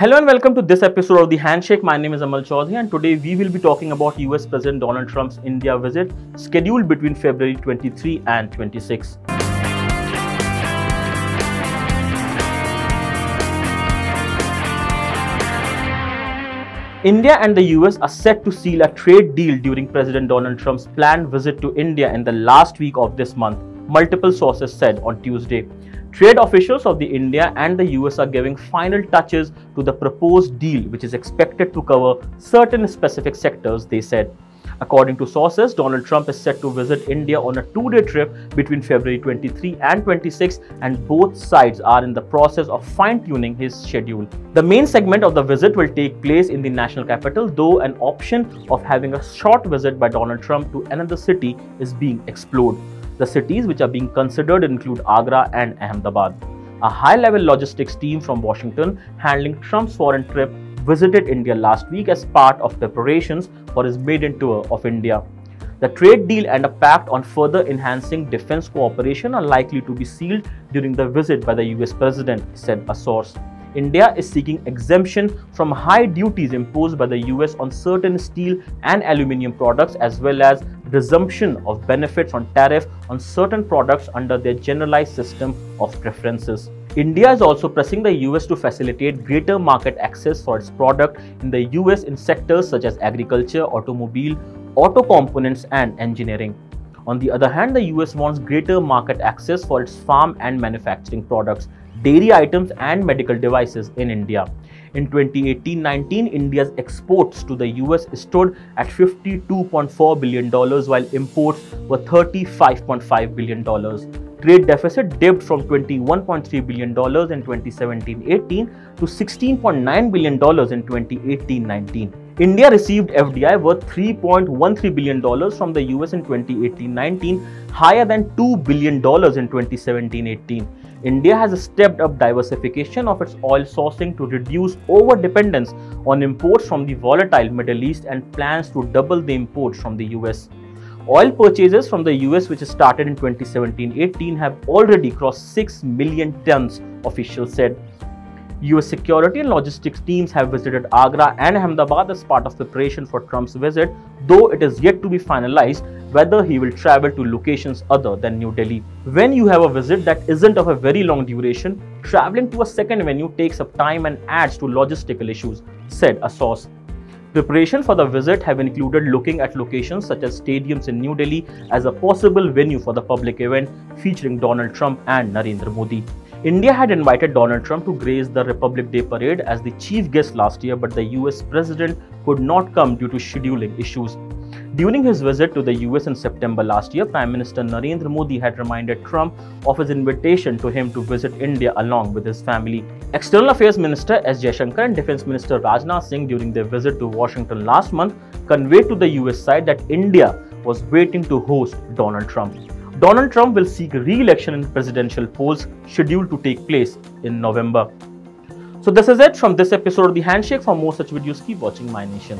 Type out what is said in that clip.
Hello and welcome to this episode of the Handshake. My name is Amal Chowdhury and today we will be talking about US President Donald Trump's India visit scheduled between February 23 and 26. India and the US are set to seal a trade deal during President Donald Trump's planned visit to India in the last week of this month, multiple sources said on Tuesday. Trade officials of the India and the US are giving final touches to the proposed deal, which is expected to cover certain specific sectors, they said. According to sources, Donald Trump is set to visit India on a two-day trip between February 23 and 26, and both sides are in the process of fine-tuning his schedule. The main segment of the visit will take place in the national capital, though an option of having a short visit by Donald Trump to another city is being explored. The cities which are being considered include Agra and Ahmedabad. A high-level logistics team from Washington handling Trump's foreign trip visited India last week as part of preparations for his maiden tour of India. The trade deal and a pact on further enhancing defense cooperation are likely to be sealed during the visit by the US President, said a source. India is seeking exemption from high duties imposed by the US on certain steel and aluminium products, as well as resumption of benefits on tariff on certain products under their generalized system of preferences. India is also pressing the US to facilitate greater market access for its product in the US in sectors such as agriculture, automobile, auto components and engineering. On the other hand, the US wants greater market access for its farm and manufacturing products, dairy items and medical devices in India. In 2018-19, India's exports to the US stood at $52.4 billion while imports were $35.5 billion. Trade deficit dipped from $21.3 billion in 2017-18 to $16.9 billion in 2018-19. India received FDI worth $3.13 billion from the US in 2018-19, higher than $2 billion in 2017-18. India has stepped up diversification of its oil sourcing to reduce over-dependence on imports from the volatile Middle East and plans to double the imports from the US. Oil purchases from the US, which started in 2017-18, have already crossed 6 million tons, officials said. US security and logistics teams have visited Agra and Ahmedabad as part of preparation for Trump's visit, though it is yet to be finalized whether he will travel to locations other than New Delhi. When you have a visit that isn't of a very long duration, traveling to a second venue takes up time and adds to logistical issues, said a source. Preparation for the visit have included looking at locations such as stadiums in New Delhi as a possible venue for the public event featuring Donald Trump and Narendra Modi. India had invited Donald Trump to grace the Republic Day parade as the chief guest last year, but the US president could not come due to scheduling issues. During his visit to the US in September last year, Prime Minister Narendra Modi had reminded Trump of his invitation to him to visit India along with his family. External Affairs Minister S. Jaishankar and Defense Minister Rajnath Singh, during their visit to Washington last month, conveyed to the US side that India was waiting to host Donald Trump. Donald Trump will seek re-election in presidential polls scheduled to take place in November. So this is it from this episode of The Handshake. For more such videos, keep watching MyNation.